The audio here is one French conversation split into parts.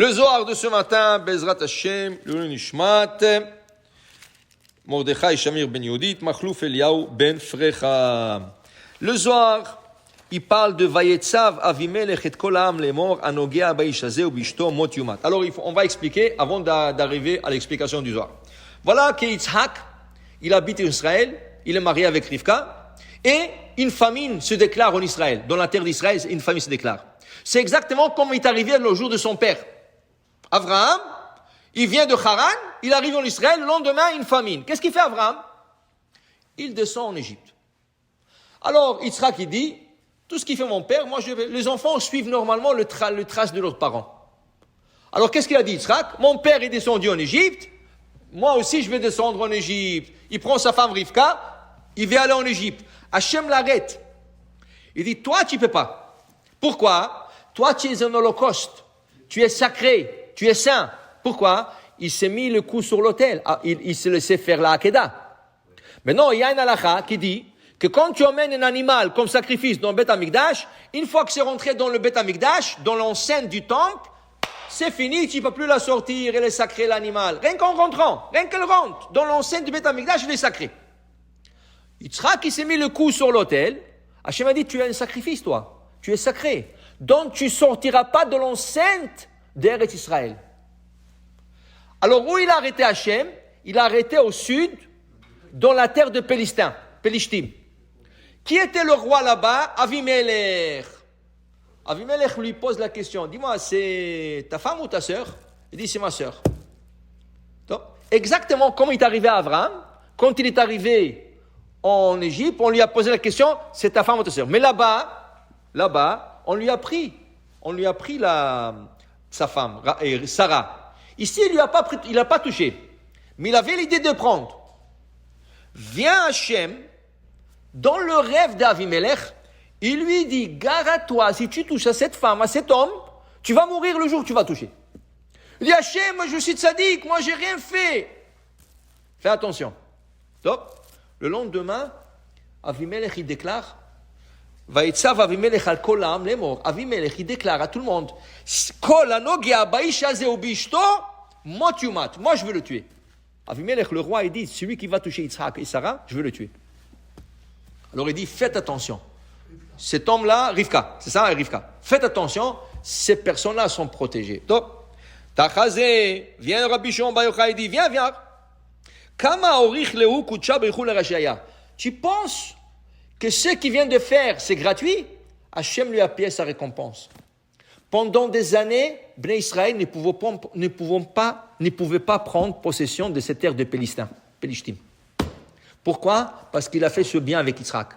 Le Zohar de ce matin, Bezrat Hashem, le Nishmat, Mordechai Shamir ben Yehudit, Machlouf Eliyahu ben Frecha. Le Zohar, il parle de Vayetzav Avimelech et kol ha'am lemor anogea baish hazeh ubishto mot yumat. Alors on va expliquer avant d'arriver à l'explication du Zohar. Voilà que Yitzhak, il habite en Israël, il est marié avec Rivka, et une famine se déclare en Israël. Dans la terre d'Israël, une famine se déclare. C'est exactement comme il est arrivé le jour de son père. Abraham, il vient de Haran, il arrive en Israël, le lendemain, une famine. Qu'est-ce qu'il fait Abraham? Il descend en Égypte. Alors, Yitzhak, il dit, tout ce qu'il fait mon père, moi je vais. Les enfants suivent normalement le trace de leurs parents. Alors, qu'est-ce qu'il a dit Yitzhak? Mon père est descendu en Égypte, moi aussi je vais descendre en Égypte. Il prend sa femme Rivka, il veut aller en Égypte. Hachem l'arrête. Il dit, toi tu ne peux pas. Pourquoi? Toi tu es un holocauste. Tu es sacré. Tu es saint. Pourquoi? Il s'est mis le cou sur l'autel. Il se laissait faire la Hakeda. Maintenant, il y a une halakha qui dit que quand tu emmènes un animal comme sacrifice dans le Beth Amikdash, une fois que c'est rentré dans le Beth Amikdash, dans l'enceinte du temple, c'est fini, tu ne peux plus la sortir, elle est sacrée l'animal. Rien qu'en rentrant, rien qu'elle rentre dans l'enceinte du Beth Amikdash, elle est sacrée. Yitzhak qui s'est mis le cou sur l'autel, Hachem a dit, tu as un sacrifice toi, tu es sacré. Donc tu ne sortiras pas de l'enceinte d'Eretz Israël. Alors où il a arrêté Hachem? Il a arrêté au sud, dans la terre de Pelishtim. Qui était le roi là-bas? Avimelech. Avimelech lui pose la question, dis-moi, c'est ta femme ou ta sœur? Il dit, c'est ma sœur. Donc, exactement comme il est arrivé à Abraham, quand il est arrivé en Égypte, on lui a posé la question, c'est ta femme ou ta sœur? Mais là-bas, on lui a pris sa femme, Sarah. Ici, il n'a pas touché. Mais il avait l'idée de prendre. Vient Hachem, dans le rêve d'Avimelech, il lui dit, gare à toi, si tu touches à cette femme, à cet homme, tu vas mourir le jour où tu vas toucher. Il dit, Hachem, moi je suis tzaddik, moi j'ai rien fait. Fais attention. Donc, le lendemain, Avimelech, il déclare, Vayetzav Avimelech al kol ha'am lemor. Avimelech, il déclare à tout le monde, kol hanogea baish hazeh ubishto mot yumat. Moi, je veux le tuer. Avimelech, le roi, il dit, celui qui va toucher Yitzhak et Sarah, je veux le tuer. Alors il dit, faites attention. Cet homme-là, Rivka, c'est ça, Rivka. Faites attention, ces personnes-là sont protégées. Donc, Tachazé, viens Rabbi Shimon Bar Yochai, il dit, viens. Kama orich lehu kutsha beichul rashaya. Tu penses que ce qu'il vient de faire, c'est gratuit? Hachem lui a payé sa récompense. Pendant des années, Bnei Israël ne pouvaient pas prendre possession de cette terre de Pelishtim. Pourquoi? Parce qu'il a fait ce bien avec Yitzhak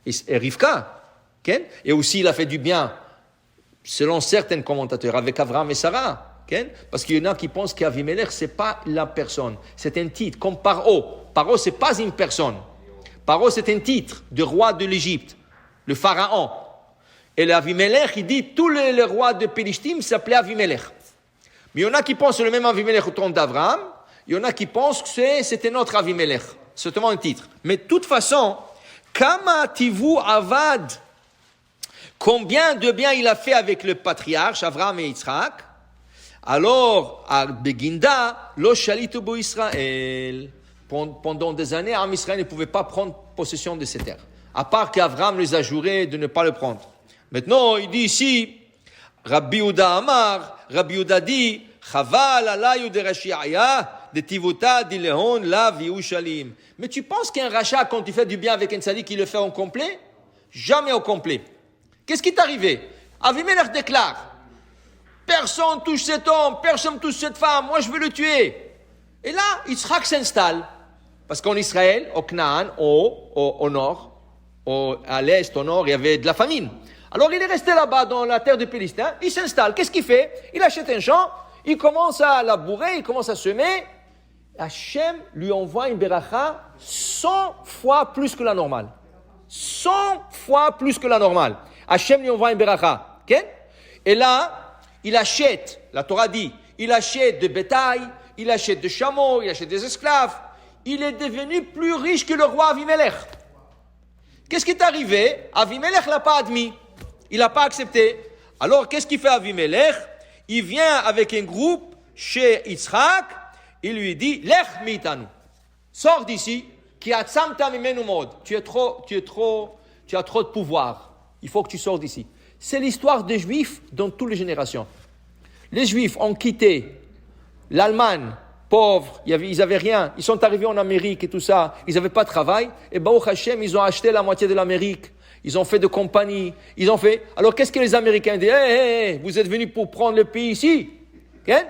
et Rivka. Okay? Et aussi, il a fait du bien, selon certains commentateurs, avec Abraham et Sarah. Okay? Parce qu'il y en a qui pensent qu'Avimelech, ce n'est pas la personne, c'est un titre, comme Paro. Paro, ce n'est pas une personne. Paro, c'est un titre de roi de l'Égypte, le pharaon. Et l'Avimelech, il dit, tous les rois de Pelishtim s'appelaient Avimelech. Mais il y en a qui pensent que c'est le même Avimelech au temps d'Abraham, il y en a qui pensent que c'était notre Avimelech. C'est seulement un titre. Mais de toute façon, Kama tivu avad, combien de bien il a fait avec le patriarche, Abraham et Yitzhak, alors, à Beginda, lo shalitu bo Israël. Pendant des années, Am Israël ne pouvait pas prendre possession de ces terres. À part qu'Abraham les a juré de ne pas le prendre. Maintenant, il dit ici, Rabbi Yehuda Amar, Rabbi Yehuda dit, Chaval alayu de Rashiaya, de Tivuta dilehon la viushalim. Mais tu penses qu'un rachat, quand tu fais du bien avec un tzaddik, il le fait au complet? Jamais au complet. Qu'est-ce qui est arrivé? Avimelech déclare, personne touche cet homme, personne touche cette femme, moi je veux le tuer. Et là, Yitzhak s'installe. Parce qu'en Israël, au Canaan, au nord, à l'est, au nord, il y avait de la famine. Alors il est resté là-bas dans la terre de Pélistin, il s'installe. Qu'est-ce qu'il fait? Il achète un champ, il commence à labourer, il commence à semer. Hachem lui envoie une beracha 100 fois plus que la normale. 100 fois plus que la normale. Hachem lui envoie une beracha. Okay? Et là, il achète, la Torah dit, il achète de bétail, il achète des chameaux, il achète des esclaves. Il est devenu plus riche que le roi Avimelech. Qu'est-ce qui est arrivé? Avimelech ne l'a pas admis. Il n'a pas accepté. Alors, qu'est-ce qu'il fait Avimelech? il vient avec un groupe chez Yitzhak, il lui dit, Lech mitanu, sors d'ici, tu as trop de pouvoir, il faut que tu sors d'ici. C'est l'histoire des Juifs dans toutes les générations. Les Juifs ont quitté l'Allemagne, pauvres, ils n'avaient rien, ils sont arrivés en Amérique et tout ça, ils n'avaient pas de travail, et Baruch Hashem, ils ont acheté la moitié de l'Amérique, ils ont fait de compagnies, ils ont fait... Alors qu'est-ce que les Américains disent? Hey, vous êtes venus pour prendre le pays ici, okay?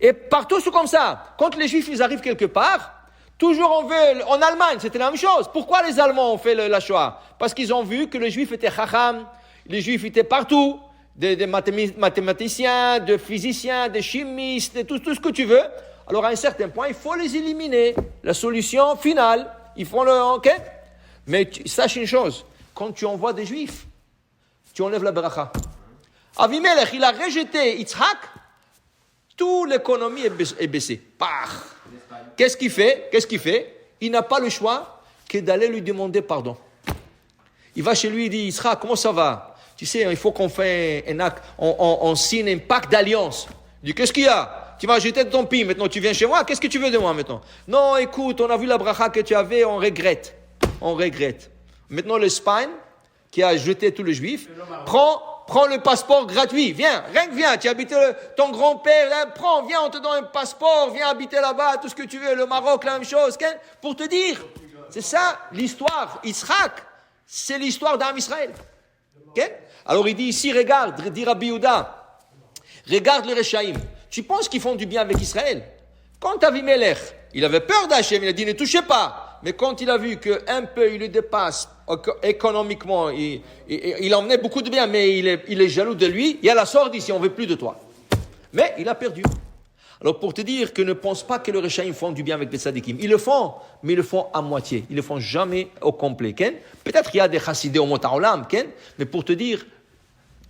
Et partout c'est comme ça. Quand les Juifs ils arrivent quelque part, toujours on veut... En Allemagne, c'était la même chose. Pourquoi les Allemands ont fait la Shoah? Parce qu'ils ont vu que les Juifs étaient chacham, les Juifs étaient partout, des mathématiciens, des physiciens, des chimistes, tout ce que tu veux. Alors à un certain point, il faut les éliminer. La solution finale, ils font le enquête. Mais sache une chose, quand tu envoies des Juifs, tu enlèves la bracha. Avimelech, il a rejeté Yitzhak, toute l'économie est baissée. Qu'est-ce qu'il fait? Il n'a pas le choix que d'aller lui demander pardon. Il va chez lui, il dit, Yitzhak, comment ça va? Tu sais, il faut qu'on fasse un acte, on signe un pacte d'alliance. Il dit, qu'est-ce qu'il y a? Tu m'as jeté de ton pays, maintenant tu viens chez moi, qu'est-ce que tu veux de moi maintenant? Non, écoute, on a vu la bracha que tu avais, on regrette. Maintenant l'Espagne, qui a jeté tous les Juifs, prends le passeport gratuit, viens, tu habites ton grand-père, viens, on te donne un passeport, viens habiter là-bas, tout ce que tu veux, le Maroc, la même chose, pour te dire, c'est ça l'histoire, Yitzhak, c'est l'histoire d'Am Israël. Okay? Alors il dit ici, regarde, dit Rabbi Yehuda, regarde les Rechaïm. Tu penses qu'ils font du bien avec Israël? Quand Avimelech, il avait peur d'Hachem, il a dit ne touchez pas. Mais quand il a vu qu'un peu il le dépasse économiquement, il emmenait beaucoup de bien, mais il est jaloux de lui, il y a la sorte ici, on ne veut plus de toi. Mais il a perdu. Alors pour te dire que ne pense pas que les Rechaïm font du bien avec les Tzadikim. Ils le font, mais ils le font à moitié. Ils ne le font jamais au complet. Peut-être qu'il y a des chassidés au Mot Haolam, mais pour te dire,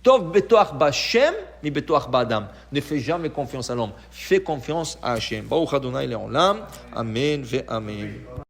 Tov betoach b'Hashem, mi betoach b'Adam. Ne fais jamais confiance à l'homme. Fais confiance à Hachem. Baruch Adonai le'olam. Amen ve amen.